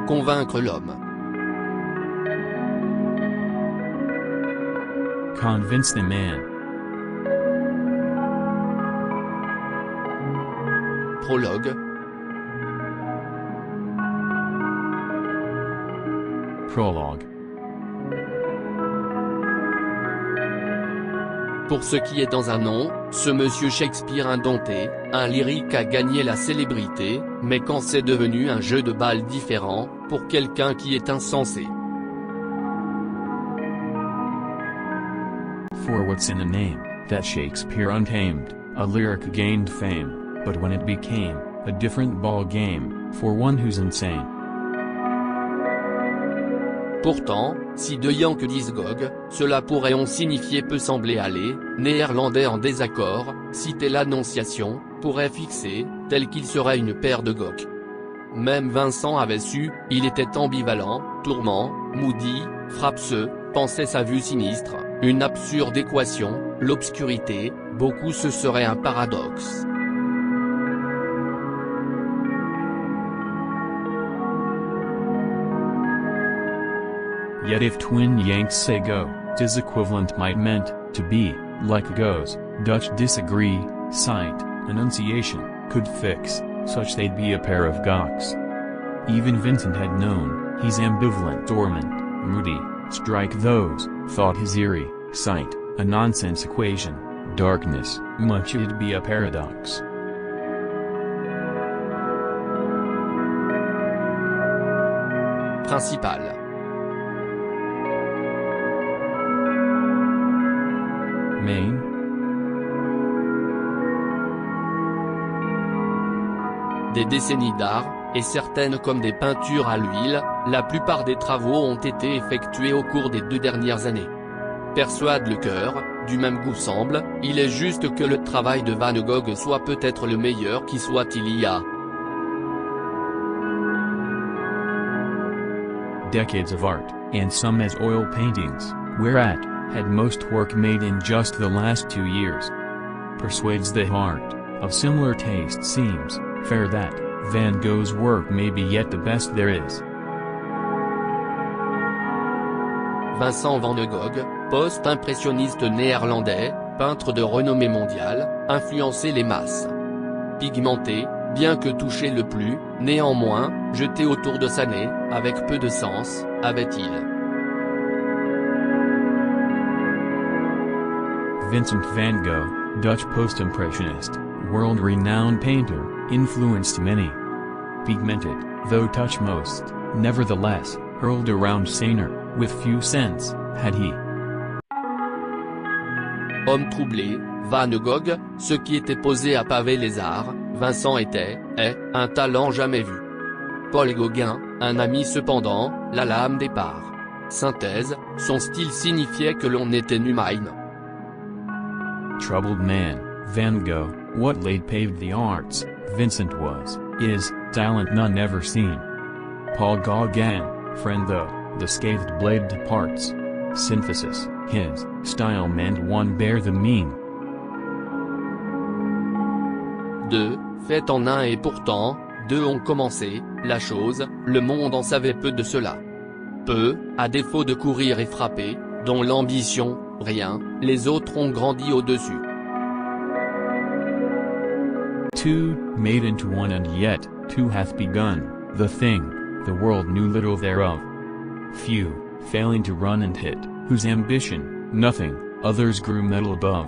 convaincre l'homme. Convince the man. Prologue. Prologue. Pour ce qui est dans un nom, ce monsieur Shakespeare indompté, un lyrique a gagné la célébrité, mais quand c'est devenu un jeu de balles différent, pour quelqu'un qui est insensé. For what's in a name, that Shakespeare untamed, a lyric gained fame, but when it became a different ball game, for one who's insane. Pourtant, si de Yank disent Gog, cela pourrait on signifier peut sembler aller, néerlandais en désaccord, citer l'Annonciation, pourrait fixer, tel qu'il serait une paire de Gog. Même Vincent avait su, il était ambivalent, tourment, moody, frappeux, pensait sa vue sinistre, une absurde équation, l'obscurité, beaucoup ce serait un paradoxe. Yet if twin Yanks say go, 'tis equivalent might meant, to be, like goes, Dutch disagree, sight, Annunciation, could fix, such they'd be a pair of gawks. Even Vincent had known, he's ambivalent dormant, moody, strike those, thought his eerie, sight, a nonsense equation, darkness, much it'd be a paradox. Principal. Main. Des décennies d'art, et certaines comme des peintures à l'huile, la plupart des travaux ont été effectués au cours des 2 dernières années. Persuade le cœur, du même goût semble, il est juste que le travail de Van Gogh soit peut-être le meilleur qui soit il y a. Decades of art, and some as oil paintings, whereat, had most work made in just the last 2 years. Persuades the heart, of similar taste seems, fair that, Van Gogh's work may be yet the best there is. Vincent van Gogh, post-impressionniste néerlandais, peintre de renommée mondiale, influencé les masses. Pigmenté, bien que touché le plus, néanmoins, jeté autour de sa nez, avec peu de sens, avait-il. Vincent van Gogh, Dutch post-impressionist, world-renowned painter, influenced many. Pigmented, though touch most, nevertheless, hurled around saner, with few cents, had he. Homme troublé, Van Gogh, ce qui était posé à paver les arts, Vincent est, un talent jamais vu. Paul Gauguin, un ami cependant, la lame départ. Synthèse, son style signifiait que l'on était humain. Troubled man, Van Gogh, what late paved the arts, Vincent was, is, talent none ever seen. Paul Gauguin, friend though, the scathed blade departs. Synthesis, his, style meant one bear the mean. 2, fait en un et pourtant, 2 ont commencé, la chose, le monde en savait peu de cela. Peu, à défaut de courir et frapper, dont l'ambition, rien, les autres ont grandi au-dessus. 2, made into one and yet, 2 hath begun, the thing, the world knew little thereof. Few, failing to run and hit, whose ambition, nothing, others grew metal above.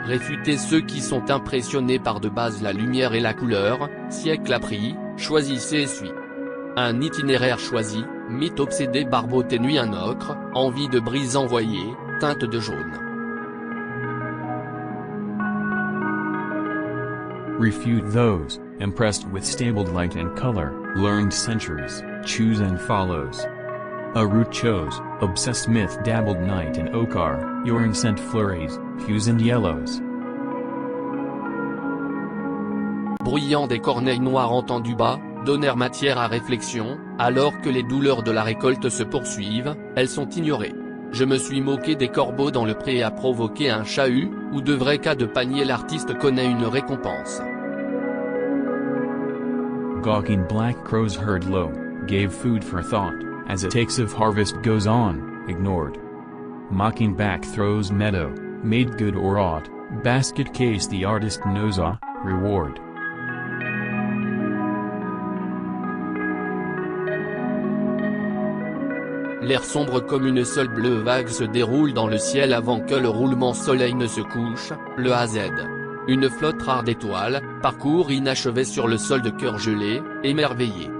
Réfuter ceux qui sont impressionnés par de base la lumière et la couleur, siècle appris, choisissez et suis. Un itinéraire choisi, mythe obsédé barboté nuit un ocre, envie de brise envoyée, teinte de jaune. Refute those, impressed with stable light and color, learned centuries, choose and follows. A route chose, obsessed myth dabbled night in ochre, urine scent flurries, hues and yellows. Bruyant des corneilles noires entendues bas, donnèrent matière à réflexion, alors que les douleurs de la récolte se poursuivent, elles sont ignorées. Je me suis moqué des corbeaux dans le pré et a provoqué un chahut, ou de vrais cas de panier l'artiste connaît une récompense. Gawking black crows heard low, gave food for thought, as it takes of harvest goes on, ignored. Mocking back throws meadow, made good or aught, basket case the artist knows reward. L'air sombre comme une seule bleue vague se déroule dans le ciel avant que le roulement soleil ne se couche, le AZ. Une flotte rare d'étoiles, parcours inachevé sur le sol de cœur gelé, émerveillé.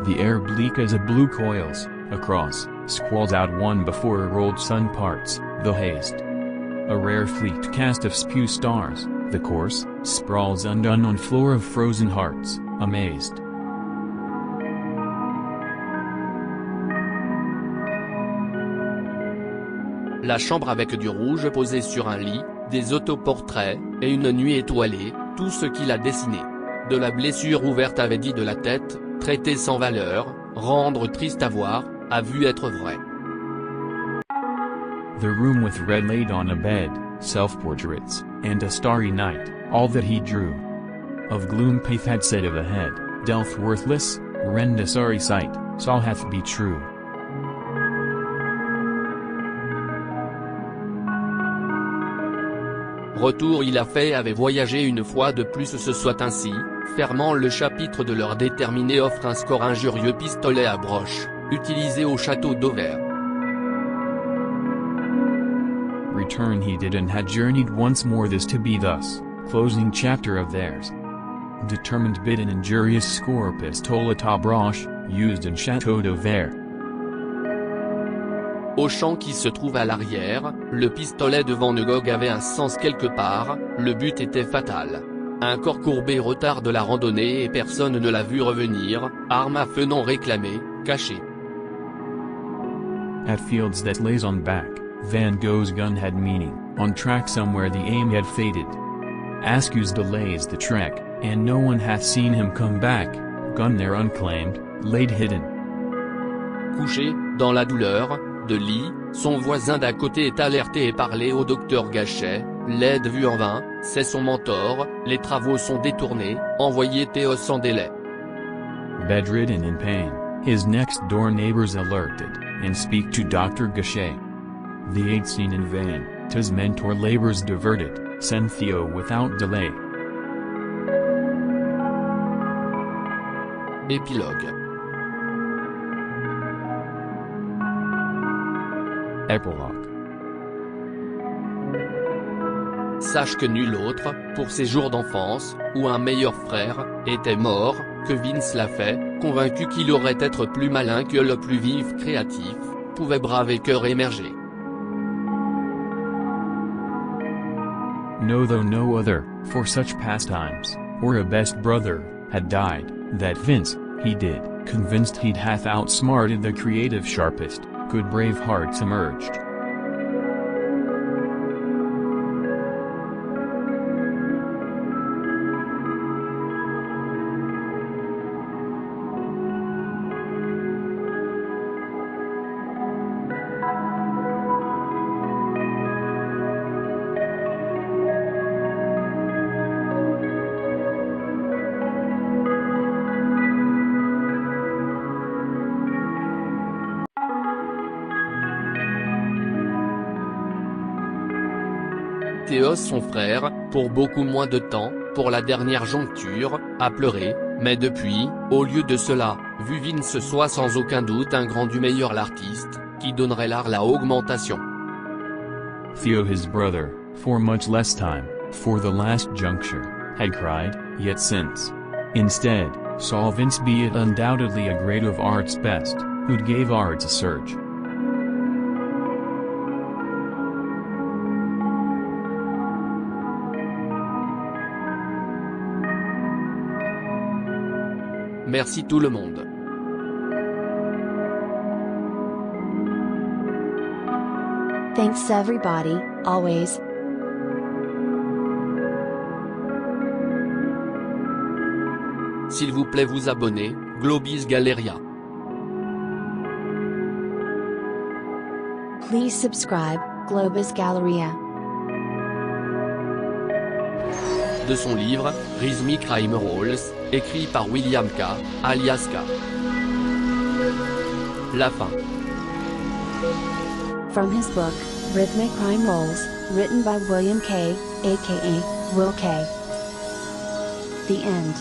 The air bleak as a blue coils, across, squalls out one before a rolled sun parts, the haste. A rare fleet cast of spew stars, the course, sprawls undone on floor of frozen hearts, amazed. La chambre avec du rouge posé sur un lit, des autoportraits, et une nuit étoilée, tout ce qu'il a dessiné. De la blessure ouverte avait dit de la tête, traité sans valeur, rendre triste à voir, a vu être vrai. The room with red laid on a bed, self-portraits, and a starry night, all that he drew. Of gloom Paith had said of a head, dealt worthless, rend a sorry sight, saw hath be true. Retour il a fait avait voyagé une fois de plus ce soit ainsi, fermant le chapitre de leur déterminé offre un score injurieux pistolet à broche, utilisé au château d'Auvers. Return he did and had journeyed once more this to be thus, closing chapter of theirs. Determined bid an injurious score pistolet à broche, used in château d'Auvers. Au champ qui se trouve à l'arrière, le pistolet de Van Gogh avait un sens quelque part, le but était fatal. Un corps courbé retarde la randonnée et personne ne l'a vu revenir, arme à feu non réclamée, cachée. At fields that lays on back, Van Gogh's gun had meaning, on track somewhere the aim had faded. Askews delays the trek, and no one hath seen him come back, gun there unclaimed, laid hidden. Couché, dans la douleur, de lit, son voisin d'à côté est alerté et parlé au docteur Gachet, l'aide vue en vain, c'est son mentor, les travaux sont détournés, envoyé Théos sans délai. Bedridden in pain, his next door neighbors alerted, and speak to Dr. Gachet. The aid seen in vain, 'tis mentor labors diverted, send Theo without delay. Épilogue. Epilogue. Sache que nul autre, pour ses jours d'enfance, ou un meilleur frère, était mort, que Vince l'a fait, convaincu qu'il aurait être plus malin que le plus vif créatif, pouvait braver cœur émerger. No though no other, for such pastimes, or a best brother, had died, that Vince, he did, convinced he'd hath outsmarted the creative sharpest, good brave hearts emerged. Théos son frère, pour beaucoup moins de temps, pour la dernière joncture, a pleuré, mais depuis, au lieu de cela, vu Vince soit sans aucun doute un grand du meilleur l'artiste, qui donnerait l'art la augmentation. Theo his brother, for much less time, for the last juncture, had cried, yet since. Instead, saw Vince be it undoubtedly a great of art's best, who'd gave arts a surge. Merci tout le monde. Thanks everybody, always. S'il vous plaît vous abonner, Globis Galeria. Please subscribe, Globus Galleria. de son livre, Rhythmic Crime Rolls, écrit par William K., alias K. La fin. From his book, Rhythmic Crime Rolls, written by William K., aka Will K. The end.